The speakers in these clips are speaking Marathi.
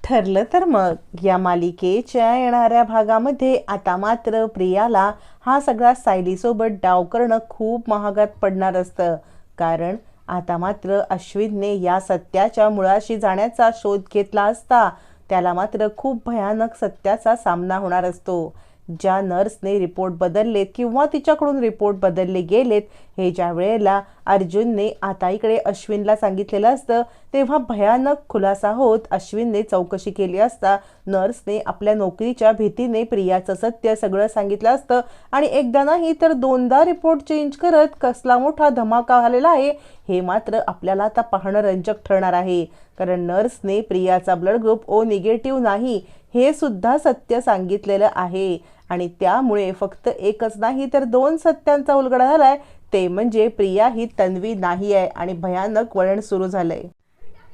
ठरलं तर मग या मालिकेच्या येणाऱ्या भागामध्ये आता मात्र प्रियाला हा सगळा सायलीसोबत डाव करणं खूप महागात पडणार असतं. कारण आता मात्र अश्विनने या सत्याच्या मुळाशी जाण्याचा शोध घेतला असता त्याला मात्र खूप भयानक सत्याचा सामना होणार असतो. ज्या नर्सने रिपोर्ट बदललेत किंवा तिच्याकडून रिपोर्ट बदलले गेलेत हे ज्या वेळेला अर्जुनने आता इकडे अश्विनला सांगितलेलं असतं तेव्हा भयानक खुलासा होत अश्विनने चौकशी केली असता नर्सने आपल्या नोकरीच्या भीतीने प्रियाचं सत्य सगळं सांगितलं असतं आणि एकदा नाही तर दोनदा रिपोर्ट चेंज करत कसला मोठा धमाका झालेला आहे हे मात्र आपल्याला आता पाहणं रंजक ठरणार आहे. कारण नर्सने प्रियाचा ब्लड ग्रुप ओ निगेटिव्ह नाही हे सुद्धा सत्य सांगितलेलं आहे आणि त्यामुळे फक्त एकच नाही तर दोन सत्यांचा उलगडा झालाय ते म्हणजे प्रिया ही तन्वी नाही आहे आणि भयानक वळण सुरू झालंय.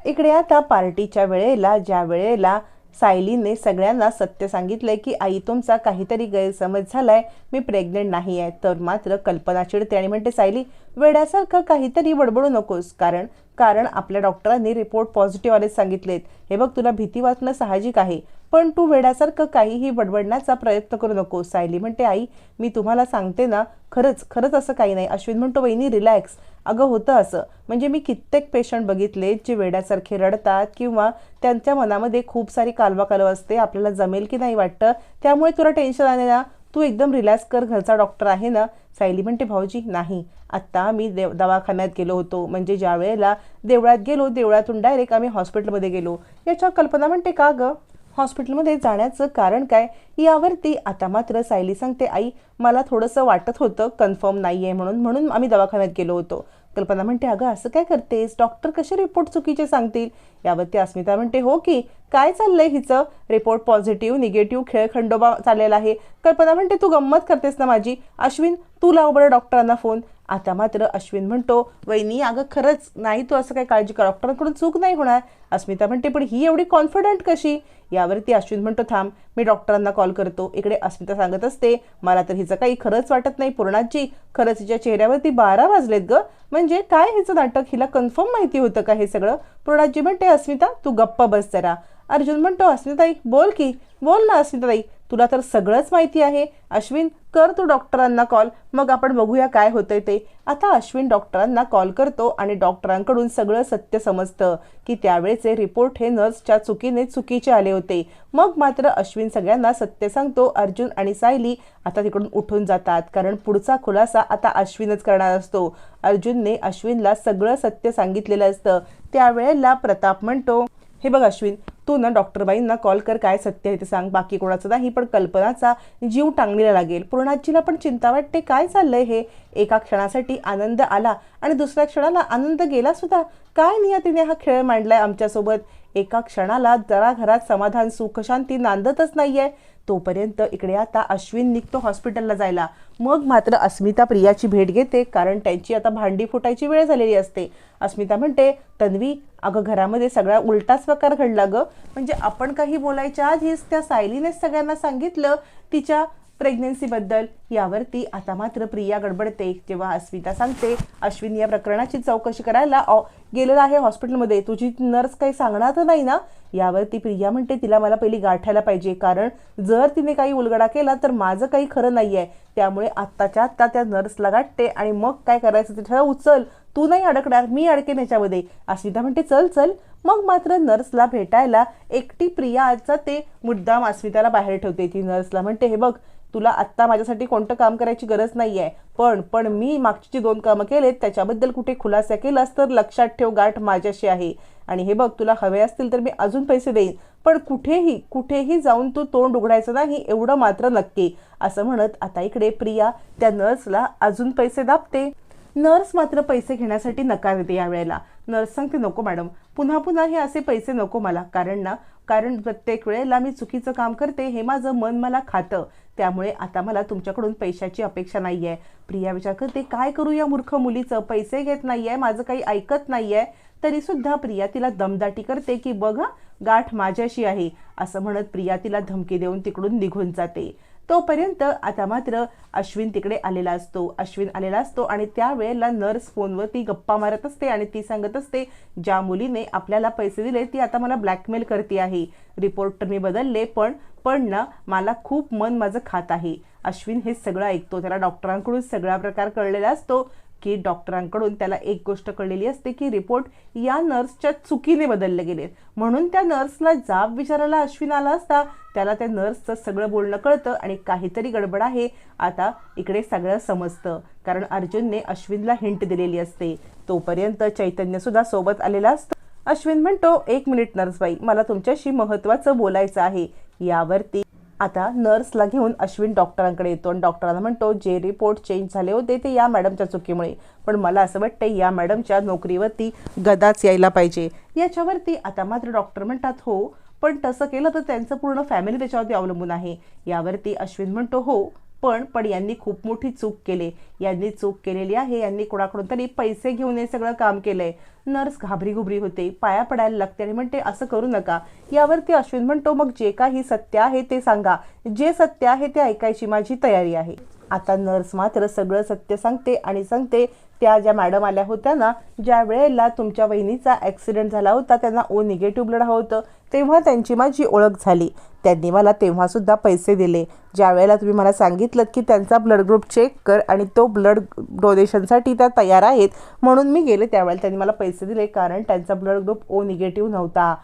इकडे आता पार्टीच्या वेळेला ज्या वेळेला सायलीने सगळ्यांना सत्य सांगितलंय की आई तुमचा काहीतरी गैरसमज झालाय, मी प्रेग्नेंट नाही आहे, तर मात्र कल्पना चिडते आणि म्हणते सायली वेड्यासारखं काहीतरी बडबडू नकोस कारण कारण आपल्या डॉक्टरांनी रिपोर्ट पॉझिटिव्ह आलेच सांगितलेत. हे बघ तुला भीती वाटणं साहजिक आहे पण तू वेड्यासारखं काहीही बडबडण्याचा प्रयत्न करू नको. सायली म्हणते आई मी तुम्हाला सांगते ना खरंच खरंच असं काही नाही. अश्विन म्हणतो वहिनी रिलॅक्स. अगं होतं असं म्हणजे मी कित्येक पेशंट बघितले जे वेड्यासारखे रडतात किंवा त्यांच्या मनामध्ये खूप सारी कालवाकालव असते, आपल्याला जमेल की नाही वाटतं, त्यामुळे तुला टेन्शन आले ना, तू एकदम रिलॅक्स कर, घरचा डॉक्टर आहे ना. सायली म्हणते भाऊजी नाही, आत्ता मी दवाखान्यात गेलो होतो, म्हणजे ज्या वेळेला देवळात गेलो देवळातून डायरेक्ट आम्ही हॉस्पिटलमध्ये गेलो. याच्या कल्पना म्हणते का गं हॉस्पिटलमध्ये जाण्याचं कारण काय यावरती आता मात्र सायली सांगते आई मला थोडंसं वाटत होतं कन्फर्म नाही आहे म्हणून म्हणून आम्ही दवाखान्यात गेलो होतो. कल्पना म्हणते अगं असं काय करतेस, डॉक्टर कसे रिपोर्ट चुकीचे सांगतील. यावरती अस्मिता म्हणते हो की काय चाललंय हिचं, रिपोर्ट पॉझिटिव्ह निगेटिव्ह खेळखंडोबा चाललेला आहे. कल्पना म्हणते तू गंमत करतेस ना माझी. अश्विन तू लाव बरं डॉक्टरांना फोन. आता मात्र अश्विन म्हणतो वहिनी अगं खरंच नाही, तू असं काय काळजी कर, डॉक्टरांकडून चूक नाही होणार. अस्मिता म्हणते पण ही एवढी कॉन्फिडंट कशी. यावरती अश्विन म्हणतो थांब मी डॉक्टरांना कॉल करतो. इकडे अस्मिता सांगत असते मला तर हिचं काही खरंच वाटत नाही पूर्णाची, खरंच हिच्या चेहऱ्यावरती 12 वाजलेत ग, म्हणजे काय हिचं नाटक, हिला कन्फर्म माहिती होतं का हे सगळं. पूर्णाजी म्हणते अस्मिता तू गप्प बस जरा. अर्जुन म्हणतो अस्मिताई बोल की, बोल ना अस्मिताई, तुला तर सगळंच माहिती आहे. अश्विन कर तू डॉक्टरांना कॉल, मग आपण बघूया काय होतंय ते. आता अश्विन डॉक्टरांना कॉल करतो आणि डॉक्टरांकडून सगळं सत्य समजतं की त्यावेळेचे रिपोर्ट हे नर्सच्या चुकीने चुकीचे आले होते. मग मात्र अश्विन सगळ्यांना सत्य सांगतो. अर्जुन आणि सायली आता तिकडून उठून जातात कारण पुढचा खुलासा आता अश्विनच करणार असतो. अर्जुनने अश्विनला सगळं सत्य सांगितलेलं असतं. त्यावेळेला प्रताप म्हणतो हे बघ अश्विन तू ना डॉक्टरबाईंना कॉल कर, काय सत्य आहे ते सांग, बाकी कोणाचं नाही पण कल्पनाचा जीव टांगलेला लागेल. पूर्णाजीला पण चिंता वाटते काय चाललंय हे. एका क्षणासाठी आनंद आला आणि दुसऱ्या क्षणाला आनंद गेला सुद्धा. काय नियतीने हा खेळ मांडलाय आमच्यासोबत. एका क्षणाला जरा घरात समाधान सुख शांती नांदतच नाहीये. तोपर्यंत इकडे आता अश्विन निघतो हॉस्पिटलला जायला. मग मात्र अस्मिता प्रियाची भेट घेते कारण त्यांची आता भांडी फुटायची वेळ झालेली असते. अस्मिता म्हणते तन्वी अगं घरामध्ये सगळा उलटाच प्रकार घडला ग, म्हणजे आपण काही बोलायच्या आधीच त्या सायलीनेच सगळ्यांना सांगितलं तिच्या प्रेग्नन्सीबद्दल. यावरती आता मात्र प्रिया गडबडते जेव्हा अस्मिता सांगते अश्विन या प्रकरणाची चौकशी करायला गेलेला आहे हॉस्पिटलमध्ये, तुझी नर्स काही सांगणार तर नाही ना. यावरती प्रिया म्हणते तिला मला पहिली गाठायला पाहिजे कारण जर तिने काही उलगडा केला तर माझं काही खरं नाही आहे. त्यामुळे आत्ताच्या आत्ता त्या नर्सला गाठते आणि मग काय करायचं ते ठरव. उचल, तू नाही अडकणार, मी अडकेन याच्यामध्ये. अस्मिता म्हणते चल चल. मग मात्र नर्सला भेटायला एकटी प्रियाचा ते मुद्दाम अस्मिताला बाहेर ठेवते. ती नर्सला म्हणते हे बघ तुला आत्ता माझ्यासाठी कोणतं काम करायची गरज नाही आहे, पण मी मागची जी 2 कामं केलेत त्याच्याबद्दल कुठे खुलासा केलास तर लक्षात ठेव गाठ माझ्याशी आहे. आणि हे बघ तुला हवे असतील तर मी अजून पैसे देईन पण कुठेही जाऊन तू तोंड उघडायचं नाही एवढं मात्र नक्की. असं म्हणत आता इकडे प्रिया त्या नर्सला अजून पैसे दाबते. नर्स मात्र पैसे घेण्यासाठी नकार देते. यावेळेला नर्स सांगते नको मॅडम, पुन्हा हे असे पैसे नको मला, कारण प्रत्येक वेळेला मी चुकीचं काम करते हे माझं मन मला खातं, त्यामुळे आता मला तुमच्याकडून पैशाची अपेक्षा नाही आहे. प्रिया विचार करते काय करू या मूर्ख मुलीचं, पैसे घेत नाही आहे, माझं काही ऐकत नाही आहे. तरी सुद्धा प्रिया तिला दमदाटी करते की बघा गाठ माझ्याशी आहे. असं म्हणत प्रिया तिला धमकी देऊन तिकडून निघून जाते. तोपर्यंत आता मात्र अश्विन तिकडे आलेला असतो आणि त्यावेळेला नर्स फोनवरती गप्पा मारत असते आणि ती सांगत असते, ज्या मुलीने आपल्याला पैसे दिले ती आता मला ब्लॅकमेल करते आहे. रिपोर्ट तर मी बदलले पण ना मला खूप मन माझं खात आहे. अश्विन हे सगळं ऐकतो. त्याला डॉक्टरांकडून सगळा प्रकार कळलेला असतो की डॉक्टरांकडून त्याला एक गोष्ट कळलेली असते की रिपोर्ट या नर्सच्या चुकीने बदलले गेले. म्हणून त्या नर्सला जाब विचारायला अश्विन आला असता त्याला त्या नर्सचं सगळं बोलणं कळतं आणि काहीतरी गडबड आहे आता इकडे सगळं समजतं. कारण अर्जुनने अश्विनला हिंट दिलेली असते. तोपर्यंत चैतन्य सुद्धा सोबत आलेला असतो. अश्विन म्हणतो, 1 मिनिट नर्सबाई, मला तुमच्याशी महत्त्वाचं बोलायचं आहे. यावरती आता नर्सला घेऊन अश्विन डॉक्टरांकडे येतो आणि डॉक्टरांना म्हणतो, जे रिपोर्ट चेंज झाले होते ते या मॅडमच्या चुकीमुळे, पण मला असं वाटतं या मॅडमच्या नोकरीवरती गदाच यायला पाहिजे. याच्यावरती आता मात्र डॉक्टर म्हणतात, हो पण तसं केलं तर त्यांचं पूर्ण फॅमिली त्याच्यावरती अवलंबून आहे. यावरती अश्विन म्हणतो, हो पण यांनी खूप मोठी चूक केलेली आहे. यांनी कोणाकडून तरी पैसे घेऊन हे सगळं काम केलंय. नर्स घाबरी होते, पाया पडायला लागते आणि म्हणते, असं करू नका. यावरती अश्विन म्हणतो, मग जे काही सत्य आहे ते सांगा. जे सत्य आहे ते ऐकायची माझी तयारी आहे. आता नर्स मात्र सगळं सत्य सांगते त्या ज्या मॅडम आल्या होत्या ना, ज्या वेळेला तुमच्या वहिनीचा ॲक्सिडेंट झाला होता, त्यांना O निगेटिव्ह ब्लड हवं होतं, तेव्हा त्यांची माझी ओळख झाली. त्यांनी मला तेव्हासुद्धा पैसे दिले. ज्या वेळेला तुम्ही मला सांगितलं की त्यांचा ब्लड ग्रुप चेक कर आणि तो ब्लड डोनेशनसाठी त्या तयार आहेत म्हणून मी गेले, त्यावेळेला त्यांनी मला पैसे दिले. कारण त्यांचा ब्लड ग्रुप O निगेटिव्ह नव्हता.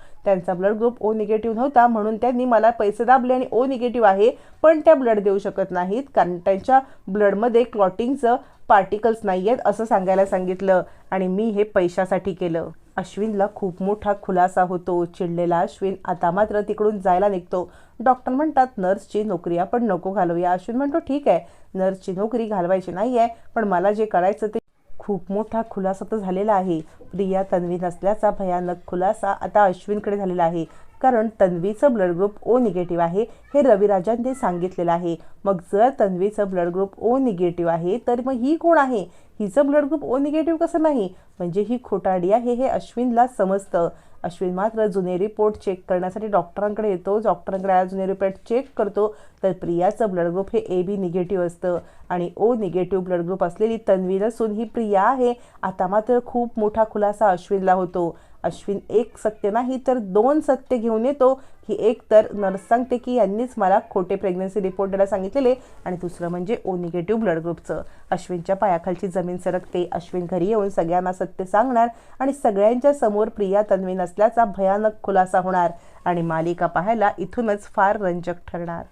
म्हणून त्यांनी मला पैसे दाबले आणि O निगेटिव्ह आहे पण त्या ब्लड देऊ शकत नाहीत कारण त्यांच्या ब्लडमध्ये क्लॉटिंगचं पार्टिकल्स नाही आहेत असं सांगायला सांगितलं आणि मी हे पैशासाठी केलं. अश्विनला खूप मोठा खुलासा होतो. चिडलेला अश्विन आता मात्र तिकडून जायला निघतो. डॉक्टर म्हणतात, नर्सची नोकरी आपण नको घालवूया. अश्विन म्हणतो, ठीक आहे, नर्सची नोकरी घालवायची नाही आहे, पण मला जे करायचं ते खूप मोठा खुलासा तर झालेला आहे. प्रिया तन्वी नसल्याचा भयानक खुलासा आता अश्विनकडे झालेला आहे. कारण तन्वीचं ब्लड ग्रुप O निगेटिव्ह आहे हे रविराजांनी सांगितलेलं आहे. मग जर तन्वीचं ब्लड ग्रुप O निगेटिव्ह आहे तर मग ही कोण आहे? हिचं ब्लड ग्रुप O निगेटिव्ह कसं नाही? म्हणजे ही खोटारडी आहे हे अश्विनला समजतं. अश्विन मात्र जुने रिपोर्ट चेक करण्यासाठी डॉक्टरांकडे येतो. डॉक्टरांकडे जुने रिपोर्ट चेक करतो तर प्रियाचं ब्लड ग्रुप हे AB निगेटिव्ह असतं आणि O निगेटिव्ह ब्लड ग्रुप असलेली तन्वी नसून ही प्रिया आहे. आता मात्र खूप मोठा खुलासा अश्विनला होतो. अश्विन एक सत्य नाही तर 2 सत्य घेऊन येतो की एक तर नर्स सांगते की यांनीच मला खोटे प्रेग्नन्सी रिपोर्ट द्यायला सांगितलेले आणि दुसरं म्हणजे O निगेटिव्ह ब्लड ग्रुपचं. अश्विनच्या पायाखालची जमीन सरकते. अश्विन घरी येऊन सगळ्यांना सत्य सांगणार आणि सगळ्यांच्या समोर प्रिया तन्वी नसल्याचा भयानक खुलासा होणार आणि मालिका पाहायला इथूनच फार रंजक ठरणार.